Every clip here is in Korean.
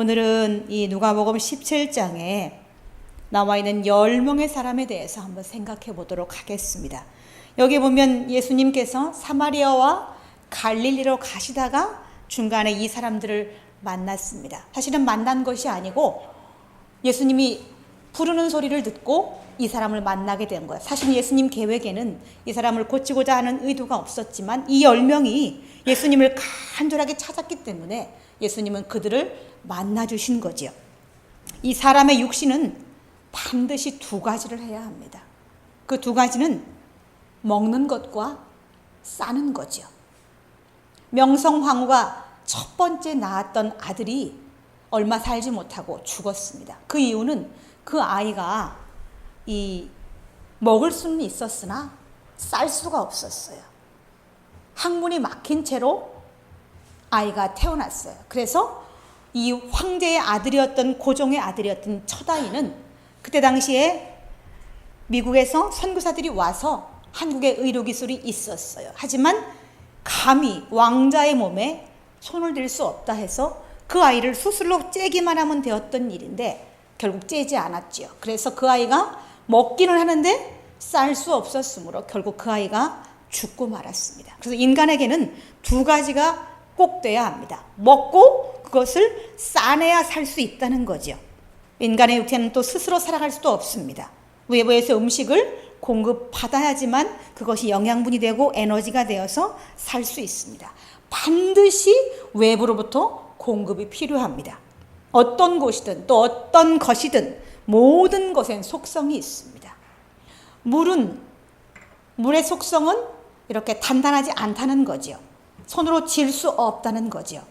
오늘은 이 누가복음 17장에 나와 있는 10명의 사람에 대해서 한번 생각해 보도록 하겠습니다. 여기 보면 예수님께서 사마리아와 갈릴리로 가시다가 중간에 이 사람들을 만났습니다. 사실은 만난 것이 아니고 예수님이 부르는 소리를 듣고 이 사람을 만나게 된 거예요. 사실 예수님 계획에는 이 사람을 고치고자 하는 의도가 없었지만 이 10명이 예수님을 간절하게 찾았기 때문에 예수님은 그들을 만나주신 거지요. 이 사람의 육신은 반드시 두 가지를 해야 합니다. 그 두 가지는 먹는 것과 싸는 거지요. 명성황후가 첫 번째 낳았던 아들이 얼마 살지 못하고 죽었습니다. 그 이유는 그 아이가 먹을 수는 있었으나 쌀 수가 없었어요. 항문이 막힌 채로 아이가 태어났어요. 그래서 이 황제의 아들이었던 고종의 아들이었던 첫 아이는 그때 당시에 미국에서 선교사들이 와서 한국의 의료기술이 있었어요. 하지만 감히 왕자의 몸에 손을 댈 수 없다 해서 그 아이를 수술로 째기만 하면 되었던 일인데 결국 째지 않았지요. 그래서 그 아이가 먹기는 하는데 쌀 수 없었으므로 결국 그 아이가 죽고 말았습니다. 그래서 인간에게는 두 가지가 꼭 돼야 합니다. 먹고 그것을 싸내야 살 수 있다는 거죠. 인간의 육체는 또 스스로 살아갈 수도 없습니다. 외부에서 음식을 공급받아야지만 그것이 영양분이 되고 에너지가 되어서 살 수 있습니다. 반드시 외부로부터 공급이 필요합니다. 어떤 곳이든 또 어떤 것이든 모든 것엔 속성이 있습니다. 물의 속성은 이렇게 단단하지 않다는 거죠. 손으로 쥘 수 없다는 거죠.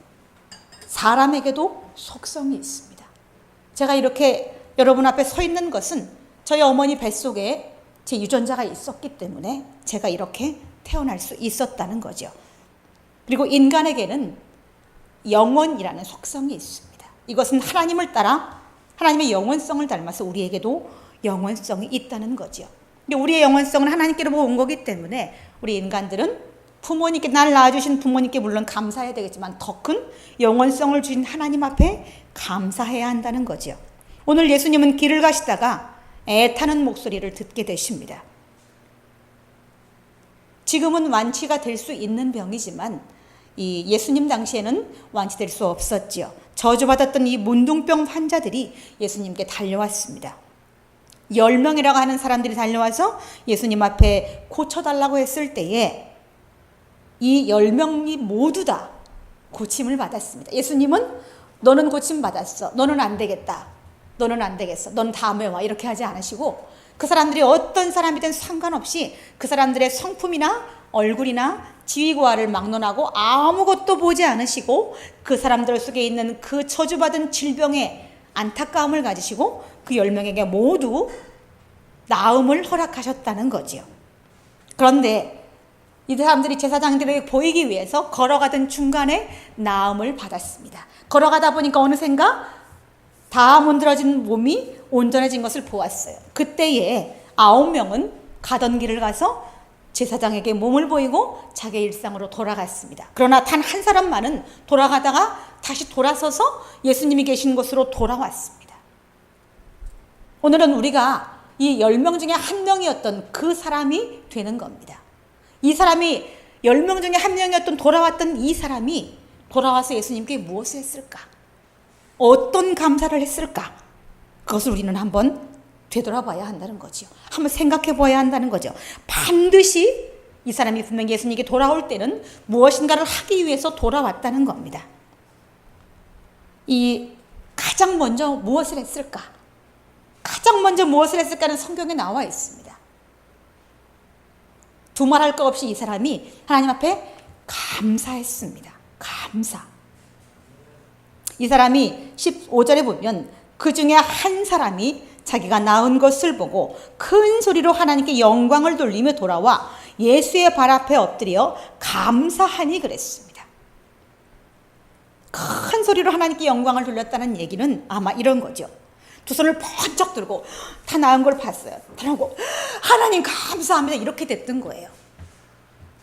사람에게도 속성이 있습니다. 제가 이렇게 여러분 앞에 서 있는 것은 저희 어머니 뱃속에 제 유전자가 있었기 때문에 제가 이렇게 태어날 수 있었다는 거죠. 그리고 인간에게는 영원이라는 속성이 있습니다. 이것은 하나님을 따라 하나님의 영원성을 닮아서 우리에게도 영원성이 있다는 거죠. 근데 우리의 영원성은 하나님께로부터 온 거기 때문에 우리 인간들은 부모님께 날 낳아주신 부모님께 물론 감사해야 되겠지만 더 큰 영원성을 주신 하나님 앞에 감사해야 한다는 거죠. 오늘 예수님은 길을 가시다가 애타는 목소리를 듣게 되십니다. 지금은 완치가 될 수 있는 병이지만 이 예수님 당시에는 완치될 수 없었지요. 저주받았던 이 문둥병 환자들이 예수님께 달려왔습니다. 10명이라고 하는 사람들이 달려와서 예수님 앞에 고쳐달라고 했을 때에 이 10명이 모두 다 고침을 받았습니다. 예수님은 너는 고침 받았어. 너는 안 되겠다. 너는 안 되겠어. 넌 다음에 와. 이렇게 하지 않으시고 그 사람들이 어떤 사람이든 상관없이 그 사람들의 성품이나 얼굴이나 지위고하를 막론하고 아무것도 보지 않으시고 그 사람들 속에 있는 그 저주받은 질병에 안타까움을 가지시고 그 10명에게 모두 나음을 허락하셨다는 거지요. 그런데 이 사람들이 제사장들에게 보이기 위해서 걸어가던 중간에 나음을 받았습니다. 걸어가다 보니까 어느샌가 다 문드러진 몸이 온전해진 것을 보았어요. 그때에 9명은 가던 길을 가서 제사장에게 몸을 보이고 자기의 일상으로 돌아갔습니다. 그러나 단 한 사람만은 돌아가다가 다시 돌아서서 예수님이 계신 곳으로 돌아왔습니다. 오늘은 우리가 이 10명 중에 한 명이었던 그 사람이 되는 겁니다. 이 사람이 10명 중에 한 명이었던 돌아왔던 이 사람이 돌아와서 예수님께 무엇을 했을까? 어떤 감사를 했을까? 그것을 우리는 한번 되돌아봐야 한다는 거죠. 한번 생각해 봐야 한다는 거죠. 반드시 이 사람이 분명히 예수님께 돌아올 때는 무엇인가를 하기 위해서 돌아왔다는 겁니다. 이 가장 먼저 무엇을 했을까? 가장 먼저 무엇을 했을까는 성경에 나와 있습니다. 두말할 것 없이 이 사람이 하나님 앞에 감사했습니다. 감사. 이 사람이 15절에 보면 그 중에 한 사람이 자기가 낳은 것을 보고 큰 소리로 하나님께 영광을 돌리며 돌아와 예수의 발 앞에 엎드려 감사하니 그랬습니다. 큰 소리로 하나님께 영광을 돌렸다는 얘기는 아마 이런 거죠. 두 손을 번쩍 들고 다 낳은 걸 봤어요. 그러고 하나님 감사합니다. 이렇게 됐던 거예요.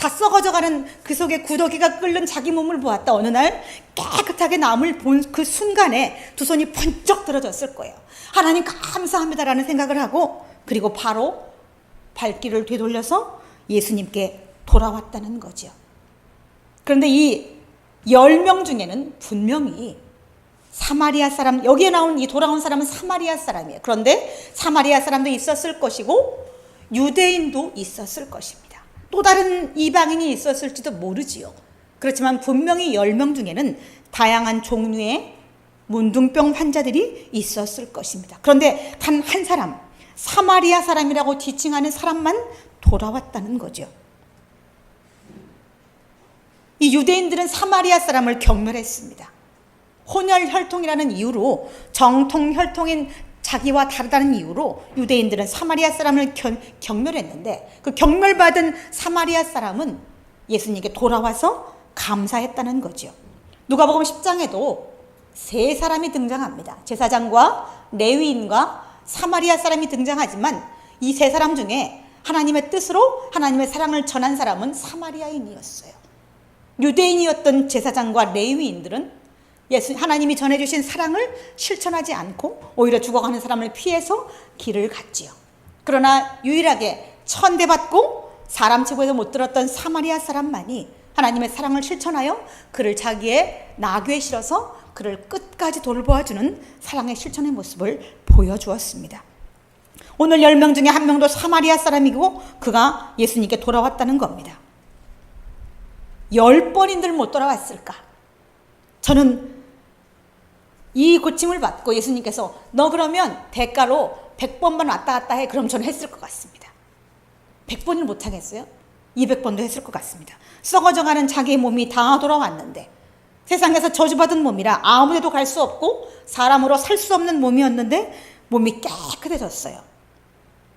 다 썩어져가는 그 속에 구더기가 끓는 자기 몸을 보았다. 어느 날 깨끗하게 남을 본 그 순간에 두 손이 번쩍 들어졌을 거예요. 하나님 감사합니다라는 생각을 하고, 그리고 바로 발길을 되돌려서 예수님께 돌아왔다는 거죠. 그런데 이 10명 중에는 분명히 사마리아 사람, 여기에 나온 이 돌아온 사람은 사마리아 사람이에요. 그런데 사마리아 사람도 있었을 것이고 유대인도 있었을 것입니다. 또 다른 이방인이 있었을지도 모르지요. 그렇지만 분명히 10명 중에는 다양한 종류의 문둥병 환자들이 있었을 것입니다. 그런데 단 한 사람, 사마리아 사람이라고 지칭하는 사람만 돌아왔다는 거죠. 이 유대인들은 사마리아 사람을 경멸했습니다. 혼혈혈통이라는 이유로, 정통혈통인 자기와 다르다는 이유로 유대인들은 사마리아 사람을 경멸했는데, 그 경멸받은 사마리아 사람은 예수님께 돌아와서 감사했다는 거죠. 누가복음 10장에도 세 사람이 등장합니다. 제사장과 레위인과 사마리아 사람이 등장하지만 이 세 사람 중에 하나님의 뜻으로 하나님의 사랑을 전한 사람은 사마리아인이었어요. 유대인이었던 제사장과 레위인들은 하나님이 전해주신 사랑을 실천하지 않고 오히려 죽어가는 사람을 피해서 길을 갔지요. 그러나 유일하게 천대받고 사람 치고에도 못 들었던 사마리아 사람만이 하나님의 사랑을 실천하여 그를 자기의 나귀에 실어서 그를 끝까지 돌보아주는 사랑의 실천의 모습을 보여주었습니다. 오늘 10명 중에 한 명도 사마리아 사람이고 그가 예수님께 돌아왔다는 겁니다. 10번인들 못 돌아왔을까? 저는 이 고침을 받고 예수님께서 너 그러면 대가로 100번만 왔다 갔다 해. 그럼 저는 했을 것 같습니다. 100번을 못 하겠어요? 200번도 했을 것 같습니다. 썩어져가는 자기의 몸이 다 돌아왔는데, 세상에서 저주받은 몸이라 아무 데도 갈 수 없고 사람으로 살 수 없는 몸이었는데 몸이 깨끗해졌어요.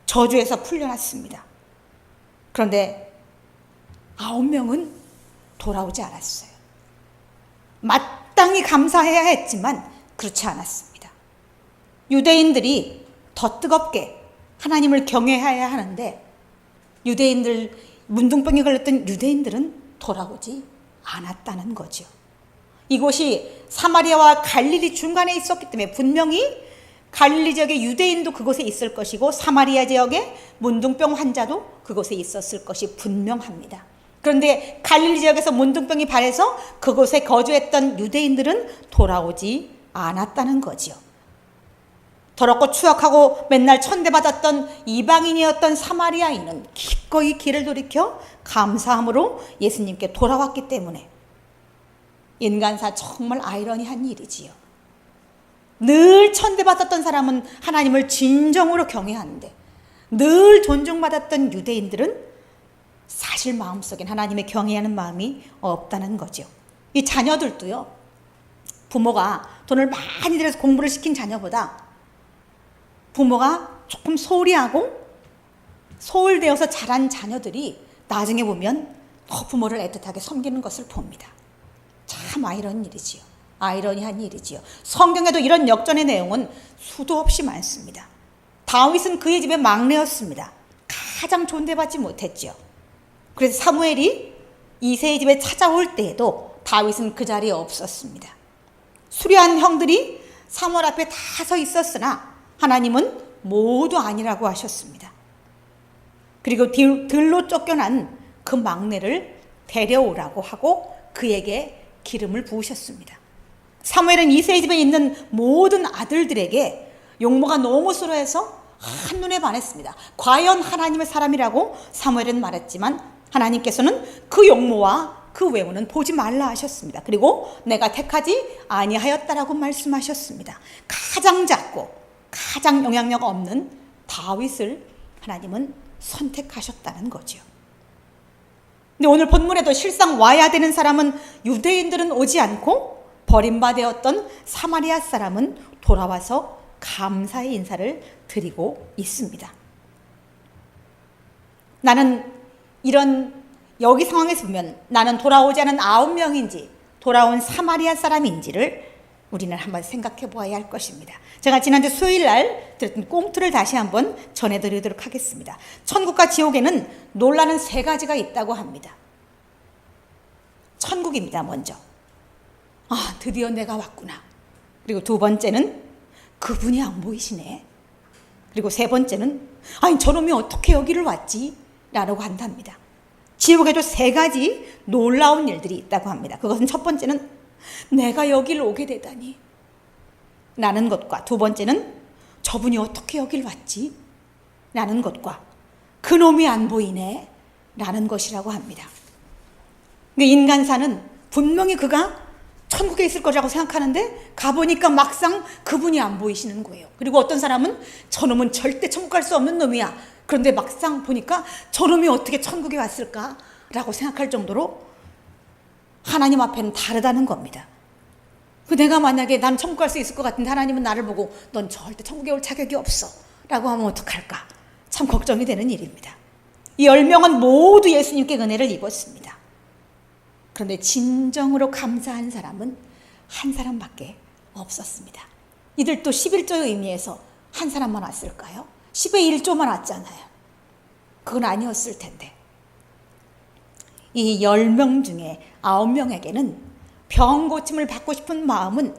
저주에서 풀려났습니다. 그런데 9명은 돌아오지 않았어요. 마땅히 감사해야 했지만 그렇지 않았습니다. 유대인들이 더 뜨겁게 하나님을 경외해야 하는데 문둥병에 걸렸던 유대인들은 돌아오지 않았다는 거죠. 이곳이 사마리아와 갈릴리 중간에 있었기 때문에 분명히 갈릴리 지역의 유대인도 그곳에 있을 것이고 사마리아 지역의 문둥병 환자도 그곳에 있었을 것이 분명합니다. 그런데 갈릴리 지역에서 문둥병이 발해서 그곳에 거주했던 유대인들은 돌아오지 않았다는 거지요. 더럽고 추악하고 맨날 천대받았던 이방인이었던 사마리아인은 기꺼이 길을 돌이켜 감사함으로 예수님께 돌아왔기 때문에 인간사 정말 아이러니한 일이지요. 늘 천대받았던 사람은 하나님을 진정으로 경외하는데 늘 존중받았던 유대인들은 사실 마음속엔 하나님의 경외하는 마음이 없다는 거죠. 이 자녀들도요, 부모가 돈을 많이 들여서 공부를 시킨 자녀보다 부모가 조금 소홀히 하고 소홀되어서 자란 자녀들이 나중에 보면 더 부모를 애틋하게 섬기는 것을 봅니다. 참 아이러니한 일이지요. 성경에도 이런 역전의 내용은 수도 없이 많습니다. 다윗은 그의 집의 막내였습니다. 가장 존대받지 못했죠. 그래서 사무엘이 이새의 집에 찾아올 때에도 다윗은 그 자리에 없었습니다. 수려한 형들이 사무엘 앞에 다 서 있었으나 하나님은 모두 아니라고 하셨습니다. 그리고 들로 쫓겨난 그 막내를 데려오라고 하고 그에게 기름을 부으셨습니다. 사무엘은 이새의 집에 있는 모든 아들들에게 용모가 너무 수려해서 한눈에 반했습니다. 과연 하나님의 사람이라고 사무엘은 말했지만 하나님께서는 그 용모와 그 외모는 보지 말라 하셨습니다. 그리고 내가 택하지 아니하였다라고 말씀하셨습니다. 가장 작고 가장 영향력 없는 다윗을 하나님은 선택하셨다는 거죠. 근데 오늘 본문에도 실상 와야 되는 사람은 유대인들은 오지 않고 버림받았던 사마리아 사람은 돌아와서 감사의 인사를 드리고 있습니다. 나는 여기 상황에서 보면 나는 돌아오지 않은 9명인지 돌아온 사마리아 사람인지를 우리는 한번 생각해 보아야 할 것입니다. 제가 지난주 수요일 날 들었던 꽁트를 다시 한번 전해드리도록 하겠습니다. 천국과 지옥에는 놀라는 3가지가 있다고 합니다. 천국입니다. 먼저. 아, 드디어 내가 왔구나. 그리고 두 번째는 그분이 안 보이시네. 그리고 세 번째는 아니 저놈이 어떻게 여기를 왔지? 라고 한답니다. 지옥에도 세 가지 놀라운 일들이 있다고 합니다. 그것은 첫 번째는 내가 여기를 오게 되다니 라는 것과, 두 번째는 저분이 어떻게 여길 왔지? 라는 것과, 그놈이 안 보이네 라는 것이라고 합니다. 인간사는 분명히 그가 천국에 있을 거라고 생각하는데 가보니까 막상 그분이 안 보이시는 거예요. 그리고 어떤 사람은 저놈은 절대 천국 갈 수 없는 놈이야. 그런데 막상 보니까 저놈이 어떻게 천국에 왔을까? 라고 생각할 정도로 하나님 앞에는 다르다는 겁니다. 내가 만약에 난 천국 갈 수 있을 것 같은데 하나님은 나를 보고 넌 절대 천국에 올 자격이 없어 라고 하면 어떡할까? 참 걱정이 되는 일입니다. 이 10명은 모두 예수님께 은혜를 입었습니다. 그런데 진정으로 감사한 사람은 한 사람밖에 없었습니다. 이들도 11조의 의미에서 한 사람만 왔을까요? 10의 1조만 왔잖아요. 그건 아니었을 텐데. 이 10명 중에 9명에게는 병 고침을 받고 싶은 마음은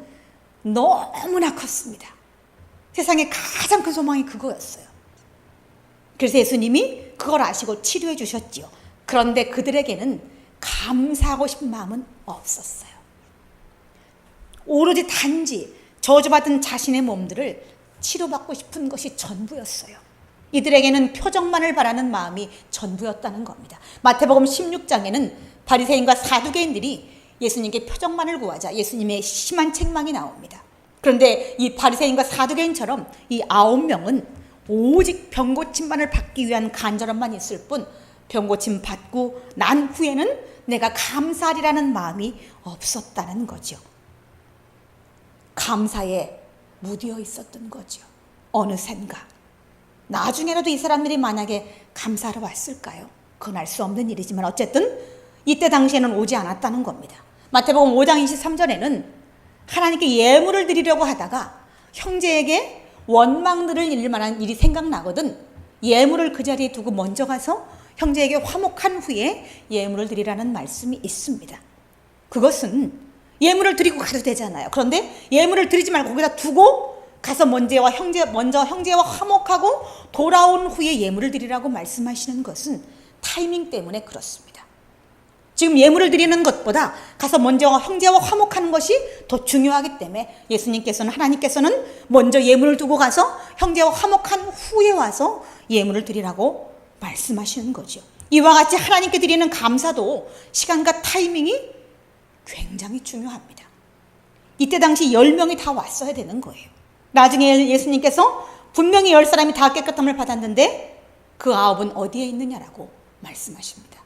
너무나 컸습니다. 세상에 가장 큰 소망이 그거였어요. 그래서 예수님이 그걸 아시고 치료해 주셨지요. 그런데 그들에게는 감사하고 싶은 마음은 없었어요. 오로지 단지 저주받은 자신의 몸들을 치료받고 싶은 것이 전부였어요. 이들에게는 표적만을 바라는 마음이 전부였다는 겁니다. 마태복음 16장에는 바리새인과 사두개인들이 예수님께 표적만을 구하자 예수님의 심한 책망이 나옵니다. 그런데 이 바리새인과 사두개인처럼 이 9명은 오직 병고침만을 받기 위한 간절함만 있을 뿐 병고침 받고 난 후에는 내가 감사하리라는 마음이 없었다는 거죠. 감사에 무디어 있었던 거죠. 어느샌가. 나중에라도 이 사람들이 만약에 감사하러 왔을까요? 그건 알 수 없는 일이지만 어쨌든 이때 당시에는 오지 않았다는 겁니다. 마태복음 5장 23절에는 하나님께 예물을 드리려고 하다가 형제에게 원망들을 일을 만한 일이 생각나거든 예물을 그 자리에 두고 먼저 가서 형제에게 화목한 후에 예물을 드리라는 말씀이 있습니다. 그것은 예물을 드리고 가도 되잖아요. 그런데 예물을 드리지 말고 거기다 두고 가서 먼저 형제와 화목하고 돌아온 후에 예물을 드리라고 말씀하시는 것은 타이밍 때문에 그렇습니다. 지금 예물을 드리는 것보다 가서 먼저 형제와 화목하는 것이 더 중요하기 때문에 하나님께서는 먼저 예물을 두고 가서 형제와 화목한 후에 와서 예물을 드리라고 말씀하시는 거죠. 이와 같이 하나님께 드리는 감사도 시간과 타이밍이 굉장히 중요합니다. 이때 당시 10명이 다 왔어야 되는 거예요. 나중에 예수님께서 분명히 10사람이 다 깨끗함을 받았는데 그 9은 어디에 있느냐라고 말씀하십니다.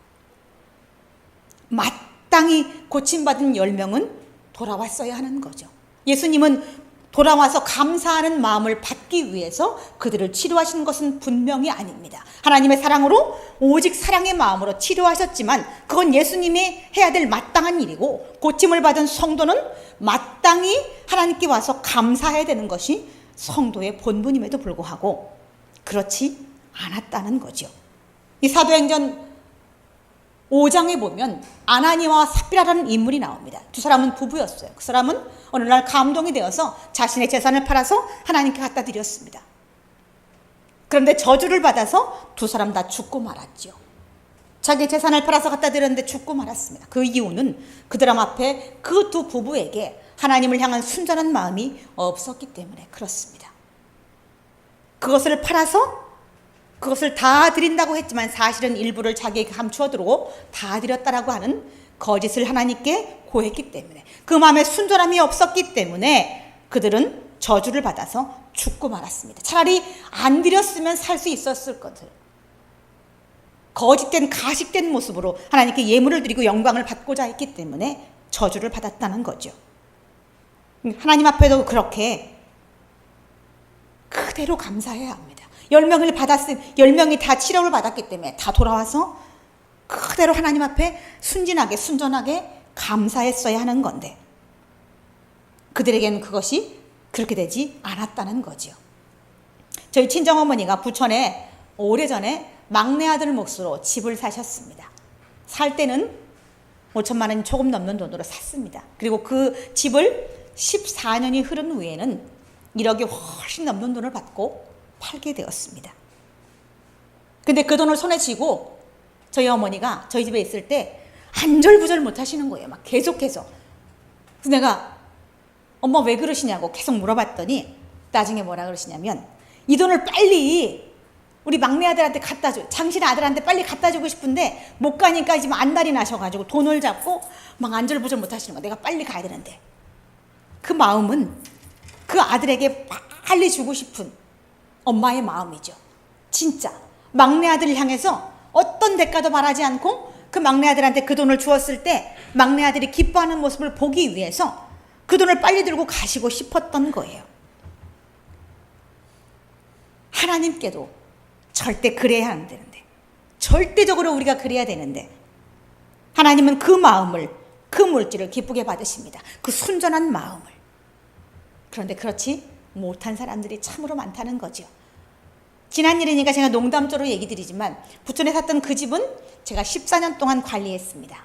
마땅히 고침받은 10명은 돌아왔어야 하는 거죠. 예수님은 돌아와서 감사하는 마음을 받기 위해서 그들을 치료하신 것은 분명히 아닙니다. 하나님의 사랑으로 오직 사랑의 마음으로 치료하셨지만 그건 예수님이 해야 될 마땅한 일이고 고침을 받은 성도는 마땅히 하나님께 와서 감사해야 되는 것이 성도의 본분임에도 불구하고 그렇지 않았다는 거죠. 이 사도행전 5장에 보면 아나니아와 삽비라라는 인물이 나옵니다. 두 사람은 부부였어요. 그 사람은 어느 날 감동이 되어서 자신의 재산을 팔아서 하나님께 갖다 드렸습니다. 그런데 저주를 받아서 두 사람 다 죽고 말았죠. 자기 재산을 팔아서 갖다 드렸는데 죽고 말았습니다. 그 이유는 그들 앞에 그 두 부부에게 하나님을 향한 순전한 마음이 없었기 때문에 그렇습니다. 그것을 팔아서 그것을 다 드린다고 했지만 사실은 일부를 자기에게 감추어두고 다 드렸다라고 하는 거짓을 하나님께 고했기 때문에 그 마음에 순전함이 없었기 때문에 그들은 저주를 받아서 죽고 말았습니다. 차라리 안 드렸으면 살 수 있었을 것을 거짓된 가식된 모습으로 하나님께 예물을 드리고 영광을 받고자 했기 때문에 저주를 받았다는 거죠. 하나님 앞에도 그렇게 그대로 감사해야 합니다. 10명이 다 치료를 받았기 때문에 다 돌아와서 그대로 하나님 앞에 순진하게 순전하게 감사했어야 하는 건데 그들에게는 그것이 그렇게 되지 않았다는 거죠. 저희 친정어머니가 부천에 오래전에 막내 아들 몫으로 집을 사셨습니다. 살 때는 5천만 원이 조금 넘는 돈으로 샀습니다. 그리고 그 집을 14년이 흐른 후에는 1억이 훨씬 넘는 돈을 받고 팔게 되었습니다. 근데 그 돈을 손에 쥐고 저희 어머니가 저희 집에 있을 때 안절부절 못 하시는 거예요. 막 계속해서. 그래서 내가 엄마 왜 그러시냐고 계속 물어봤더니 나중에 뭐라 그러시냐면 이 돈을 빨리 우리 막내 아들한테 갖다 줘. 당신 아들한테 빨리 갖다 주고 싶은데 못 가니까 지금 안달이 나셔가지고 돈을 잡고 막 안절부절 못 하시는 거야. 내가 빨리 가야 되는데. 그 마음은 그 아들에게 빨리 주고 싶은 엄마의 마음이죠. 진짜 막내 아들을 향해서 어떤 대가도 바라지 않고 그 막내 아들한테 그 돈을 주었을 때 막내 아들이 기뻐하는 모습을 보기 위해서 그 돈을 빨리 들고 가시고 싶었던 거예요. 하나님께도 절대 그래야 안 되는데, 절대적으로 우리가 그래야 되는데 하나님은 그 마음을, 그 물질을 기쁘게 받으십니다. 그 순전한 마음을. 그런데 그렇지 못한 사람들이 참으로 많다는 거죠. 지난 일이니까 제가 농담조로 얘기 드리지만 부천에 샀던 그 집은 제가 14년 동안 관리했습니다.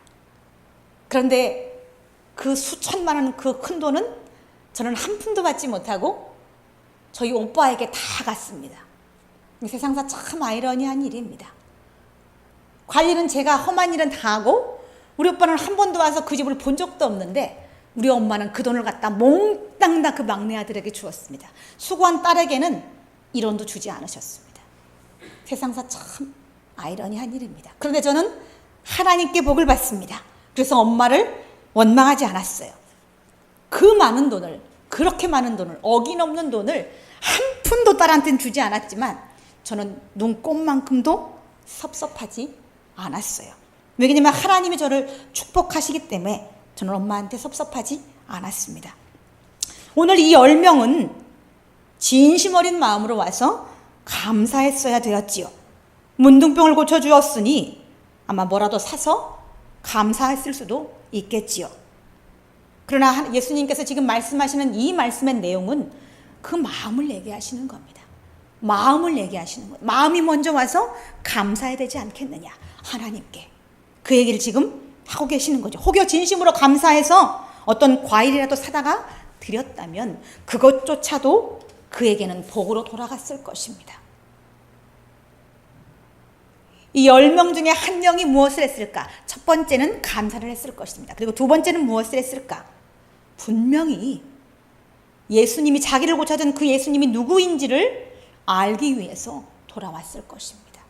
그런데 그 수천만 원 그 큰 돈은 저는 한 푼도 받지 못하고 저희 오빠에게 다 갔습니다. 세상사 참 아이러니한 일입니다. 관리는 제가 험한 일은 다 하고 우리 오빠는 한 번도 와서 그 집을 본 적도 없는데 우리 엄마는 그 돈을 갖다 몽땅 다 그 막내 아들에게 주었습니다. 수고한 딸에게는 1원도 주지 않으셨습니다. 세상사 참 아이러니한 일입니다. 그런데 저는 하나님께 복을 받습니다. 그래서 엄마를 원망하지 않았어요. 그 많은 돈을, 그렇게 많은 돈을, 어기넘는 돈을 한 푼도 딸한테는 주지 않았지만 저는 눈꼽만큼도 섭섭하지 않았어요. 왜냐하면 하나님이 저를 축복하시기 때문에 저는 엄마한테 섭섭하지 않았습니다. 오늘 이 10명은 진심 어린 마음으로 와서 감사했어야 되었지요. 문둥병을 고쳐주었으니 아마 뭐라도 사서 감사했을 수도 있겠지요. 그러나 예수님께서 지금 말씀하시는 이 말씀의 내용은 그 마음을 얘기하시는 겁니다. 마음을 얘기하시는 거예요. 마음이 먼저 와서 감사해야 되지 않겠느냐, 하나님께. 그 얘기를 지금 하고 계시는 거죠. 혹여 진심으로 감사해서 어떤 과일이라도 사다가 드렸다면 그것조차도 그에게는 복으로 돌아갔을 것입니다. 이 10명 중에 한 명이 무엇을 했을까? 첫 번째는 감사를 했을 것입니다. 그리고 두 번째는 무엇을 했을까? 분명히 예수님이, 자기를 고쳐준 그 예수님이 누구인지를 알기 위해서 돌아왔을 것입니다.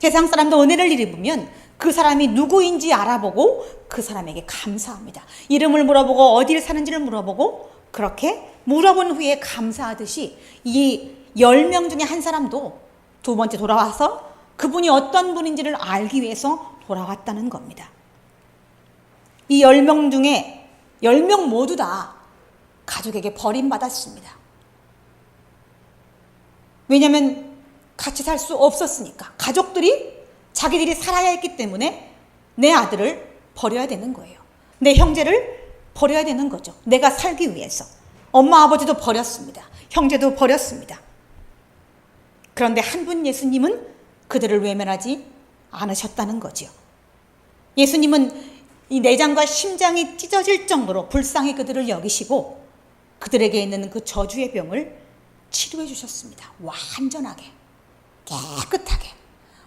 세상 사람도 은혜를 입으면 그 사람이 누구인지 알아보고 그 사람에게 감사합니다. 이름을 물어보고 어디를 사는지를 물어보고 그렇게 물어본 후에 감사하듯이 이 10명 중에 한 사람도 두 번째 돌아와서 그분이 어떤 분인지를 알기 위해서 돌아왔다는 겁니다. 이 10명 중에 10명 모두 다 가족에게 버림받았습니다. 왜냐하면 같이 살 수 없었으니까. 가족들이 자기들이 살아야 했기 때문에 내 아들을 버려야 되는 거예요. 내 형제를 버려야 되는 거죠. 내가 살기 위해서. 엄마 아버지도 버렸습니다. 형제도 버렸습니다. 그런데 한 분 예수님은 그들을 외면하지 않으셨다는 거죠. 예수님은 이 내장과 심장이 찢어질 정도로 불쌍히 그들을 여기시고 그들에게 있는 그 저주의 병을 치료해 주셨습니다. 완전하게, 깨끗하게.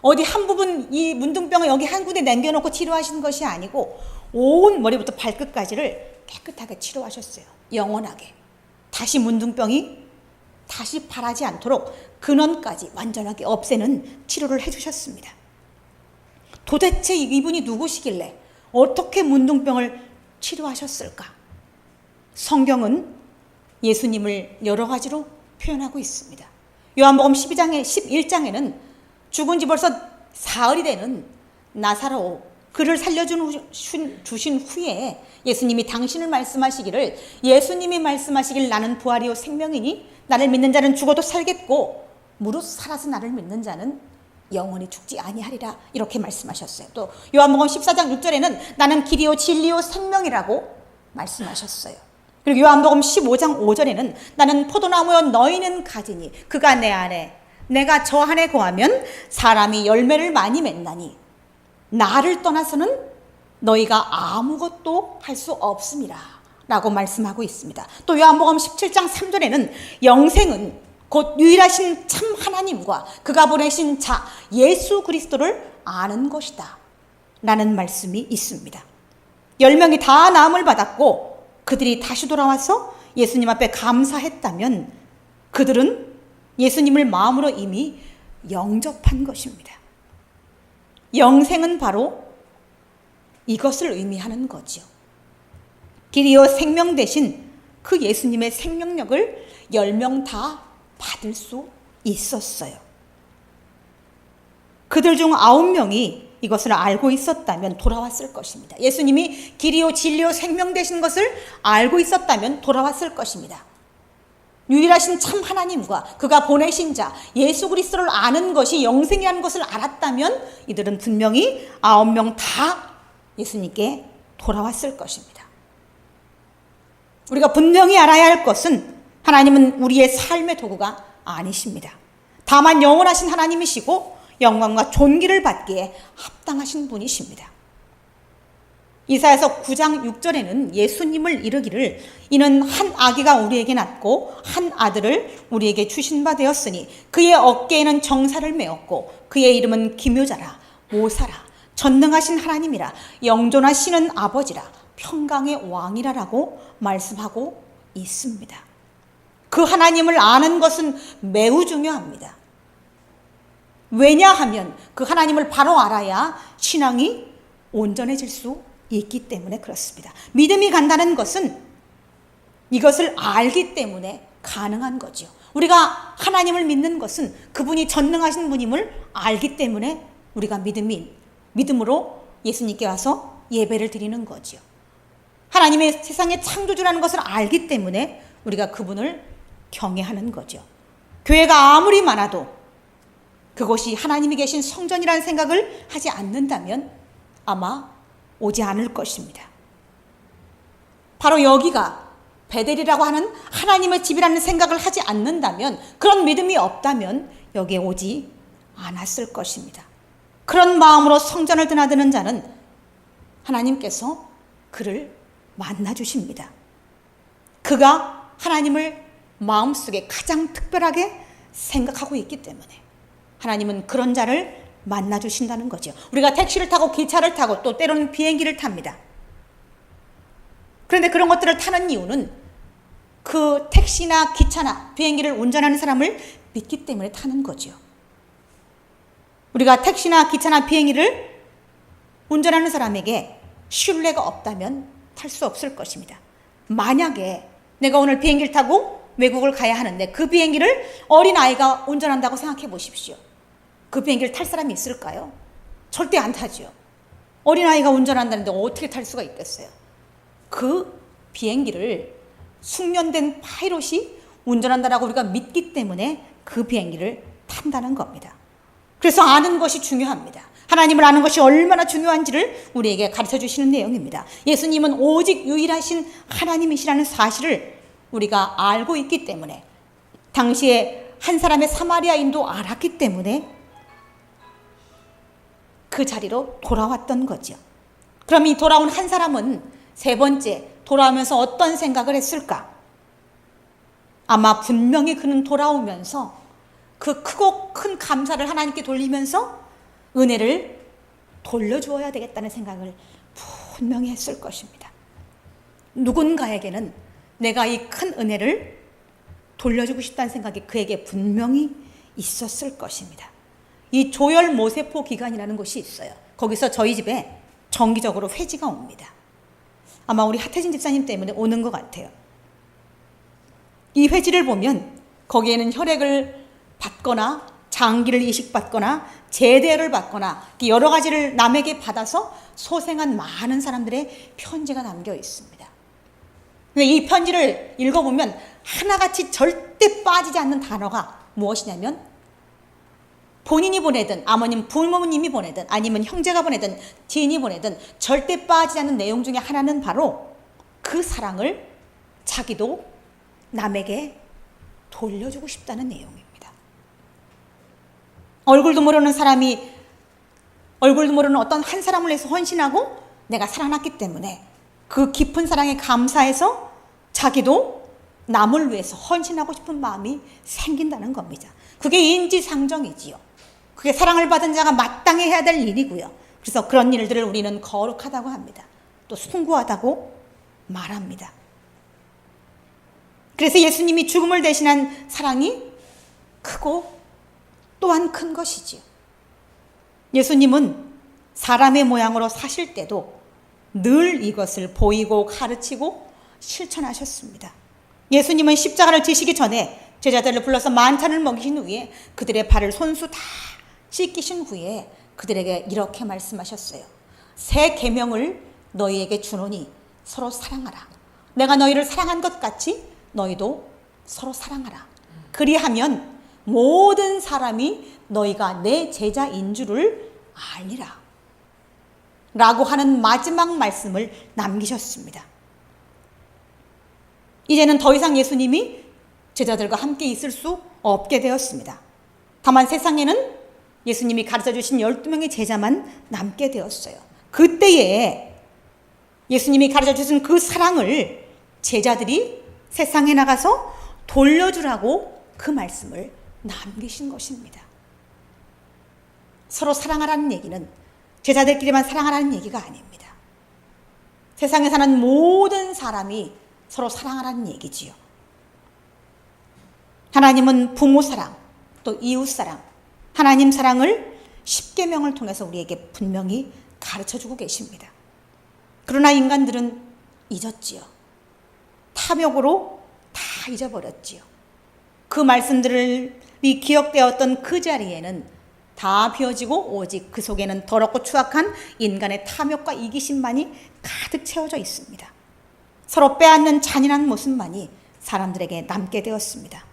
어디 한 부분, 이 문둥병을 여기 한 군데 남겨놓고 치료하시는 것이 아니고 온 머리부터 발끝까지를 깨끗하게 치료하셨어요. 영원하게. 다시 문둥병이 다시 발하지 않도록 근원까지 완전하게 없애는 치료를 해주셨습니다. 도대체 이분이 누구시길래 어떻게 문둥병을 치료하셨을까? 성경은 예수님을 여러 가지로 표현하고 있습니다. 요한복음 11장에는 죽은 지 벌써 사흘이 되는 나사로, 그를 살려주신 후에 예수님이 당신을 말씀하시기를, 예수님이 말씀하시길 나는 부활이요 생명이니 나를 믿는 자는 죽어도 살겠고 무릇 살아서 나를 믿는 자는 영원히 죽지 아니하리라, 이렇게 말씀하셨어요. 또 요한복음 14장 6절에는 나는 길이요 진리요 생명이라고 말씀하셨어요. 그리고 요한복음 15장 5절에는 나는 포도나무여 너희는 가지니 그가 내 안에 내가 저 안에 거하면 사람이 열매를 많이 맺나니 나를 떠나서는 너희가 아무것도 할 수 없음이라 라고 말씀하고 있습니다. 또 요한복음 17장 3절에는 영생은 곧 유일하신 참 하나님과 그가 보내신 자 예수 그리스도를 아는 것이다 라는 말씀이 있습니다. 10명이 다 나음을 받았고 그들이 다시 돌아와서 예수님 앞에 감사했다면 그들은 예수님을 마음으로 이미 영접한 것입니다. 영생은 바로 이것을 의미하는 거죠. 길이요 생명 대신 그 예수님의 생명력을 10명 다 받을 수 있었어요. 그들 중 9명이 이것을 알고 있었다면 돌아왔을 것입니다. 예수님이 길이요 진리요 생명 되신 것을 알고 있었다면 돌아왔을 것입니다. 유일하신 참 하나님과 그가 보내신 자 예수 그리스도를 아는 것이 영생이라는 것을 알았다면 이들은 분명히 9명 다 예수님께 돌아왔을 것입니다. 우리가 분명히 알아야 할 것은 하나님은 우리의 삶의 도구가 아니십니다. 다만 영원하신 하나님이시고 영광과 존귀를 받기에 합당하신 분이십니다. 이사야서 9장 6절에는 예수님을 이르기를 이는 한 아기가 우리에게 낳고 한 아들을 우리에게 주신 바 되었으니 그의 어깨에는 정사를 메었고 그의 이름은 기묘자라 모사라 전능하신 하나님이라 영존하시는 아버지라 평강의 왕이라라고 말씀하고 있습니다. 그 하나님을 아는 것은 매우 중요합니다. 왜냐하면 그 하나님을 바로 알아야 신앙이 온전해질 수 있기 때문에 그렇습니다. 믿음이 간다는 것은 이것을 알기 때문에 가능한 거죠. 우리가 하나님을 믿는 것은 그분이 전능하신 분임을 알기 때문에 우리가 믿음으로 예수님께 와서 예배를 드리는 거죠. 하나님의 세상의 창조주라는 것을 알기 때문에 우리가 그분을 경외하는 거죠. 교회가 아무리 많아도 그것이 하나님이 계신 성전이라는 생각을 하지 않는다면 아마 오지 않을 것입니다. 바로 여기가 베델이라고 하는 하나님의 집이라는 생각을 하지 않는다면, 그런 믿음이 없다면 여기에 오지 않았을 것입니다. 그런 마음으로 성전을 드나드는 자는 하나님께서 그를 만나 주십니다. 그가 하나님을 마음속에 가장 특별하게 생각하고 있기 때문에 하나님은 그런 자를 만나 주신다는 거죠. 우리가 택시를 타고 기차를 타고 또 때로는 비행기를 탑니다. 그런데 그런 것들을 타는 이유는 그 택시나 기차나 비행기를 운전하는 사람을 믿기 때문에 타는 거죠. 우리가 택시나 기차나 비행기를 운전하는 사람에게 신뢰가 없다면 탈 수 없을 것입니다. 만약에 내가 오늘 비행기를 타고 외국을 가야 하는데 그 비행기를 어린아이가 운전한다고 생각해 보십시오. 그 비행기를 탈 사람이 있을까요? 절대 안 타죠. 어린아이가 운전한다는데 어떻게 탈 수가 있겠어요? 그 비행기를 숙련된 파이럿이 운전한다라고 우리가 믿기 때문에 그 비행기를 탄다는 겁니다. 그래서 아는 것이 중요합니다. 하나님을 아는 것이 얼마나 중요한지를 우리에게 가르쳐 주시는 내용입니다. 예수님은 오직 유일하신 하나님이시라는 사실을 우리가 알고 있기 때문에, 당시에 한 사람의 사마리아인도 알았기 때문에 그 자리로 돌아왔던 거죠. 그럼 이 돌아온 한 사람은 세 번째 돌아오면서 어떤 생각을 했을까? 아마 분명히 그는 돌아오면서 그 크고 큰 감사를 하나님께 돌리면서 은혜를 돌려주어야 되겠다는 생각을 분명히 했을 것입니다. 누군가에게는 내가 이 큰 은혜를 돌려주고 싶다는 생각이 그에게 분명히 있었을 것입니다. 이 조열 모세포 기간이라는 곳이 있어요. 거기서 저희 집에 정기적으로 회지가 옵니다. 아마 우리 하태진 집사님 때문에 오는 것 같아요. 이 회지를 보면 거기에는 혈액을 받거나 장기를 이식받거나 제대를 받거나 여러 가지를 남에게 받아서 소생한 많은 사람들의 편지가 담겨 있습니다. 근데 이 편지를 읽어보면 하나같이 절대 빠지지 않는 단어가 무엇이냐면, 본인이 보내든 아버님 부모님이 보내든 아니면 형제가 보내든 지인이 보내든 절대 빠지지 않는 내용 중에 하나는 바로 그 사랑을 자기도 남에게 돌려주고 싶다는 내용입니다. 얼굴도 모르는 사람이, 얼굴도 모르는 어떤 한 사람을 위해서 헌신하고 내가 사랑했기 때문에 그 깊은 사랑에 감사해서 자기도 남을 위해서 헌신하고 싶은 마음이 생긴다는 겁니다. 그게 인지상정이지요. 그게 사랑을 받은 자가 마땅히 해야 될 일이고요. 그래서 그런 일들을 우리는 거룩하다고 합니다. 또 숭고하다고 말합니다. 그래서 예수님이 죽음을 대신한 사랑이 크고 또한 큰 것이지요. 예수님은 사람의 모양으로 사실 때도 늘 이것을 보이고 가르치고 실천하셨습니다. 예수님은 십자가를 지시기 전에 제자들을 불러서 만찬을 먹이신 후에 그들의 발을 손수 다 씻기신 후에 그들에게 이렇게 말씀하셨어요. 새 계명을 너희에게 주노니 서로 사랑하라. 내가 너희를 사랑한 것 같이 너희도 서로 사랑하라. 그리하면 모든 사람이 너희가 내 제자인 줄을 알리라. 라고 하는 마지막 말씀을 남기셨습니다. 이제는 더 이상 예수님이 제자들과 함께 있을 수 없게 되었습니다. 다만 세상에는 예수님이 가르쳐 주신 12명의 제자만 남게 되었어요. 그때에 예수님이 가르쳐 주신 그 사랑을 제자들이 세상에 나가서 돌려주라고 그 말씀을 남기신 것입니다. 서로 사랑하라는 얘기는 제자들끼리만 사랑하라는 얘기가 아닙니다. 세상에 사는 모든 사람이 서로 사랑하라는 얘기지요. 하나님은 부모 사랑, 또 이웃 사랑, 하나님 사랑을 십계명을 통해서 우리에게 분명히 가르쳐주고 계십니다. 그러나 인간들은 잊었지요. 탐욕으로 다 잊어버렸지요. 그 말씀들이 기억되었던 그 자리에는 다 비워지고 오직 그 속에는 더럽고 추악한 인간의 탐욕과 이기심만이 가득 채워져 있습니다. 서로 빼앗는 잔인한 모습만이 사람들에게 남게 되었습니다.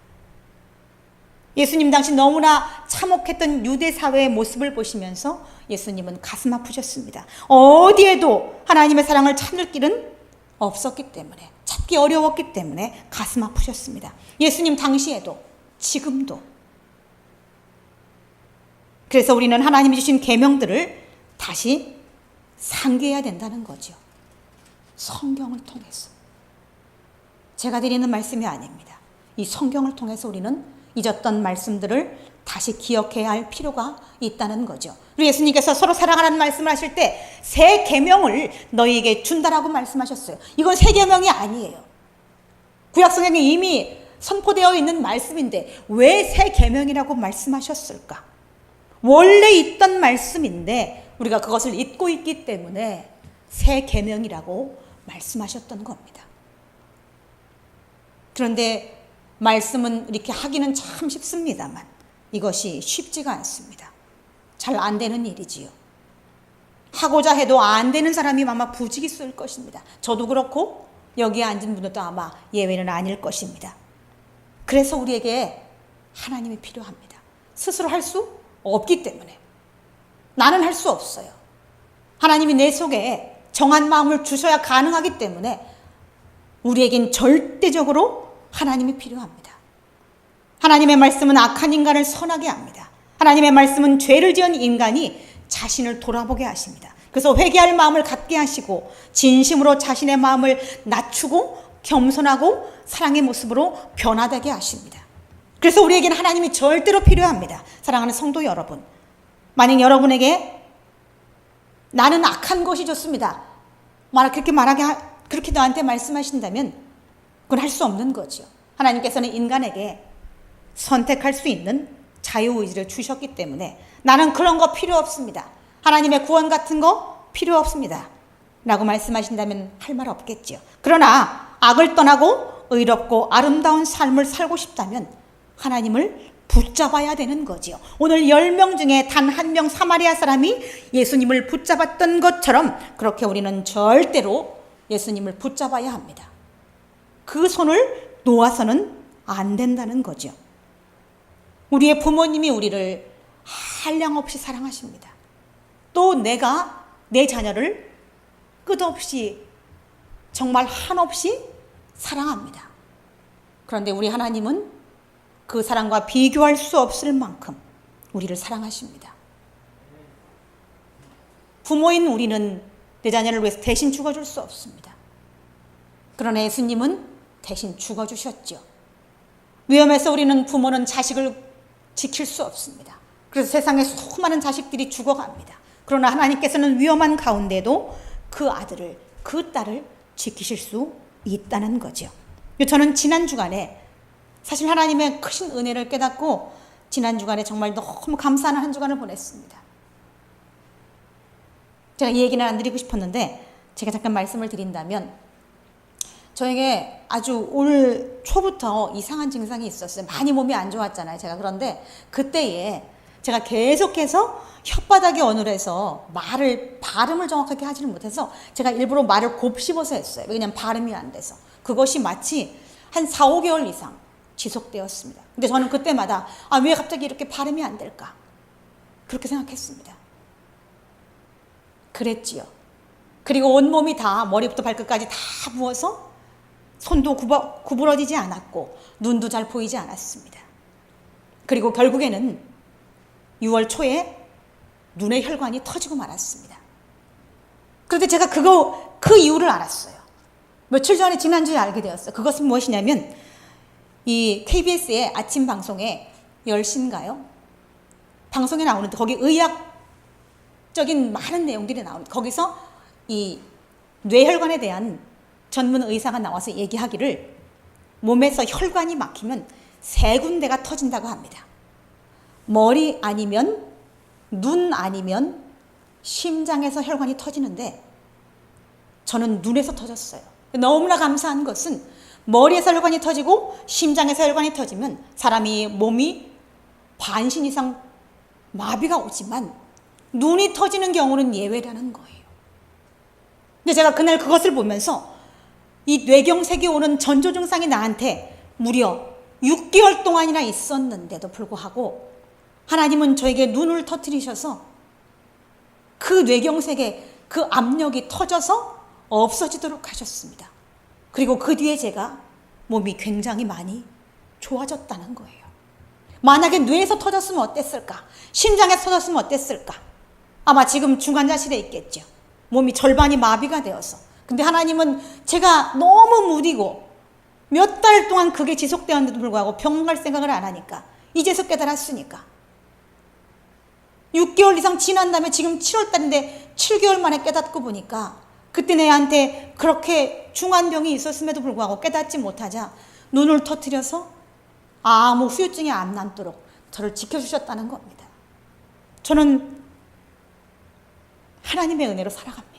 예수님 당시 너무나 참혹했던 유대 사회의 모습을 보시면서 예수님은 가슴 아프셨습니다. 어디에도 하나님의 사랑을 찾을 길은 없었기 때문에, 찾기 어려웠기 때문에 가슴 아프셨습니다. 예수님 당시에도 지금도. 그래서 우리는 하나님이 주신 계명들을 다시 상기해야 된다는 거죠. 성경을 통해서. 제가 드리는 말씀이 아닙니다. 이 성경을 통해서 우리는 잊었던 말씀들을 다시 기억해야 할 필요가 있다는 거죠. 그리고 예수님께서 서로 사랑하라는 말씀을 하실 때 새 계명을 너희에게 준다라고 말씀하셨어요. 이건 새 계명이 아니에요. 구약성경에 이미 선포되어 있는 말씀인데 왜 새 계명이라고 말씀하셨을까? 원래 있던 말씀인데 우리가 그것을 잊고 있기 때문에 새 계명이라고 말씀하셨던 겁니다. 그런데 말씀은 이렇게 하기는 참 쉽습니다만 이것이 쉽지가 않습니다. 잘 안 되는 일이지요. 하고자 해도 안 되는 사람이 아마 부지기수일 것입니다. 저도 그렇고 여기에 앉은 분들도 아마 예외는 아닐 것입니다. 그래서 우리에게 하나님이 필요합니다. 스스로 할 수 없기 때문에. 나는 할 수 없어요. 하나님이 내 속에 정한 마음을 주셔야 가능하기 때문에 우리에겐 절대적으로 하나님이 필요합니다. 하나님의 말씀은 악한 인간을 선하게 합니다. 하나님의 말씀은 죄를 지은 인간이 자신을 돌아보게 하십니다. 그래서 회개할 마음을 갖게 하시고 진심으로 자신의 마음을 낮추고 겸손하고 사랑의 모습으로 변화되게 하십니다. 그래서 우리에게는 하나님이 절대로 필요합니다. 사랑하는 성도 여러분, 만약 여러분에게 나는 악한 것이 좋습니다. 그렇게 너한테 말씀하신다면 그건 할 수 없는 거죠. 하나님께서는 인간에게 선택할 수 있는 자유의지를 주셨기 때문에 나는 그런 거 필요 없습니다. 하나님의 구원 같은 거 필요 없습니다. 라고 말씀하신다면 할 말 없겠죠. 그러나 악을 떠나고 의롭고 아름다운 삶을 살고 싶다면 하나님을 붙잡아야 되는 거지요. 오늘 10명 중에 단 한 명 사마리아 사람이 예수님을 붙잡았던 것처럼 그렇게 우리는 절대로 예수님을 붙잡아야 합니다. 그 손을 놓아서는 안 된다는 거죠. 우리의 부모님이 우리를 한량없이 사랑하십니다. 또 내가 내 자녀를 끝없이 정말 한없이 사랑합니다. 그런데 우리 하나님은 그 사랑과 비교할 수 없을 만큼 우리를 사랑하십니다. 부모인 우리는 내 자녀를 위해서 대신 죽어줄 수 없습니다. 그러나 예수님은 대신 죽어주셨죠. 위험해서 우리는 부모는 자식을 지킬 수 없습니다. 그래서 세상에 수많은 자식들이 죽어갑니다. 그러나 하나님께서는 위험한 가운데도 그 아들을, 그 딸을 지키실 수 있다는 거죠. 저는 지난 주간에 사실 하나님의 크신 은혜를 깨닫고 지난 주간에 정말 너무 감사한 한 주간을 보냈습니다. 제가 이 얘기는 안 드리고 싶었는데 제가 잠깐 말씀을 드린다면, 저에게 아주 올 초부터 이상한 증상이 있었어요. 많이 몸이 안 좋았잖아요, 제가. 그런데 그때에 제가 계속해서 혓바닥이 어눌해서 발음을 정확하게 하지를 못해서 제가 일부러 말을 곱씹어서 했어요. 왜냐하면 발음이 안 돼서. 그것이 마치 한 4, 5개월 이상 지속되었습니다. 근데 저는 그때마다 왜 갑자기 이렇게 발음이 안 될까? 그렇게 생각했습니다. 그랬지요. 그리고 온몸이 다, 머리부터 발끝까지 다 부어서 손도 구부러지지 않았고 눈도 잘 보이지 않았습니다. 그리고 결국에는 6월 초에 눈의 혈관이 터지고 말았습니다. 그런데 제가 그 이유를 알았어요. 며칠 전에, 지난주에 알게 되었어요. 그것은 무엇이냐면, 이 KBS의 아침 방송에 10시인가요? 방송에 나오는데 거기 의학적인 많은 내용들이 나옵니다. 거기서 이 뇌혈관에 대한 전문 의사가 나와서 얘기하기를, 몸에서 혈관이 막히면 3군데가 터진다고 합니다. 머리 아니면 눈 아니면 심장에서 혈관이 터지는데 저는 눈에서 터졌어요. 너무나 감사한 것은 머리에서 혈관이 터지고 심장에서 혈관이 터지면 사람이 몸이 반신 이상 마비가 오지만 눈이 터지는 경우는 예외라는 거예요. 근데 제가 그날 그것을 보면서 이 뇌경색이 오는 전조 증상이 나한테 무려 6개월 동안이나 있었는데도 불구하고 하나님은 저에게 눈을 터뜨리셔서 그 뇌경색의 그 압력이 터져서 없어지도록 하셨습니다. 그리고 그 뒤에 제가 몸이 굉장히 많이 좋아졌다는 거예요. 만약에 뇌에서 터졌으면 어땠을까? 심장에서 터졌으면 어땠을까? 아마 지금 중환자실에 있겠죠. 몸이 절반이 마비가 되어서. 근데 하나님은 제가 너무 무디고 몇 달 동안 그게 지속되었는데도 불구하고 병원 갈 생각을 안 하니까, 이제서 깨달았으니까 6개월 이상 지난 다음에 지금 7월 달인데 7개월 만에 깨닫고 보니까, 그때 내한테 그렇게 중한 병이 있었음에도 불구하고 깨닫지 못하자 눈을 터뜨려서 아무 후유증이 안 남도록 저를 지켜주셨다는 겁니다. 저는 하나님의 은혜로 살아갑니다.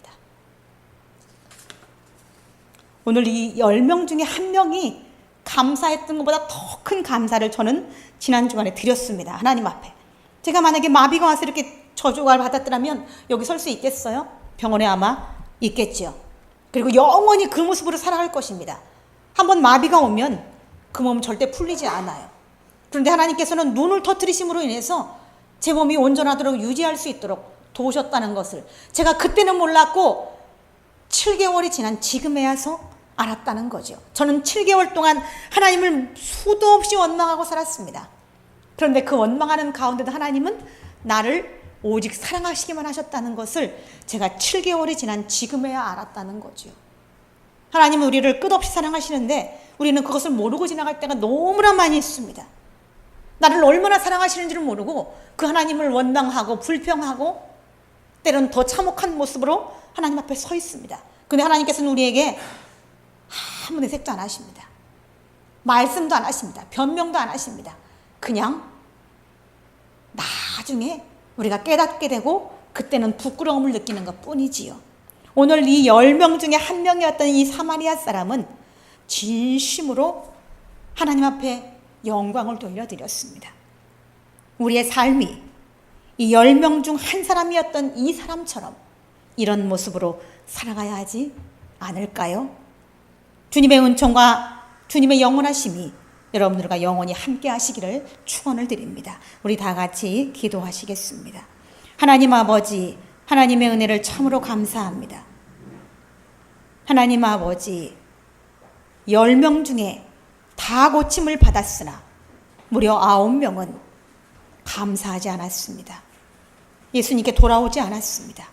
오늘 이 10명 중에 1명이 감사했던 것보다 더 큰 감사를 저는 지난 주간에 드렸습니다. 하나님 앞에. 제가 만약에 마비가 와서 이렇게 저주를 받았더라면 여기 설 수 있겠어요? 병원에 아마 있겠죠. 그리고 영원히 그 모습으로 살아갈 것입니다. 한번 마비가 오면 그 몸은 절대 풀리지 않아요. 그런데 하나님께서는 눈을 터뜨리심으로 인해서 제 몸이 온전하도록 유지할 수 있도록 도우셨다는 것을 제가 그때는 몰랐고 7개월이 지난 지금에 와서 알았다는 거죠. 저는 7개월 동안 하나님을 수도 없이 원망하고 살았습니다. 그런데 그 원망하는 가운데도 하나님은 나를 오직 사랑하시기만 하셨다는 것을 제가 7개월이 지난 지금에야 알았다는 거죠. 하나님은 우리를 끝없이 사랑하시는데 우리는 그것을 모르고 지나갈 때가 너무나 많이 있습니다. 나를 얼마나 사랑하시는지를 모르고 그 하나님을 원망하고 불평하고 때로는 더 참혹한 모습으로 하나님 앞에 서 있습니다. 그런데 하나님께서는 우리에게 아무 내색도 안 하십니다. 말씀도 안 하십니다. 변명도 안 하십니다. 그냥 나중에 우리가 깨닫게 되고 그때는 부끄러움을 느끼는 것 뿐이지요. 오늘 이 10명 중에 1명이었던 이 사마리아 사람은 진심으로 하나님 앞에 영광을 돌려드렸습니다. 우리의 삶이 이 10명 중 한 사람이었던 이 사람처럼 이런 모습으로 살아가야 하지 않을까요? 주님의 은총과 주님의 영원하심이 여러분들과 영원히 함께 하시기를 축원을 드립니다. 우리 다 같이 기도하시겠습니다. 하나님 아버지, 하나님의 은혜를 참으로 감사합니다. 하나님 아버지, 10명 중에 다 고침을 받았으나 무려 9명은 감사하지 않았습니다. 예수님께 돌아오지 않았습니다.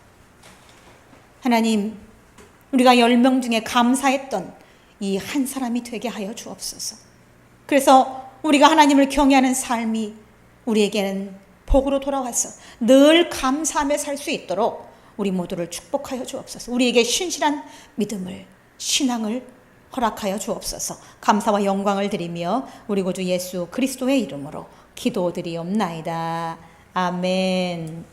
하나님, 우리가 10명 중에 감사했던 이 한 사람이 되게 하여 주옵소서. 그래서 우리가 하나님을 경외하는 삶이 우리에게는 복으로 돌아와서 늘 감사하며 살 수 있도록 우리 모두를 축복하여 주옵소서. 우리에게 신실한 믿음을, 신앙을 허락하여 주옵소서. 감사와 영광을 드리며 우리 구주 예수 그리스도의 이름으로 기도드리옵나이다. 아멘.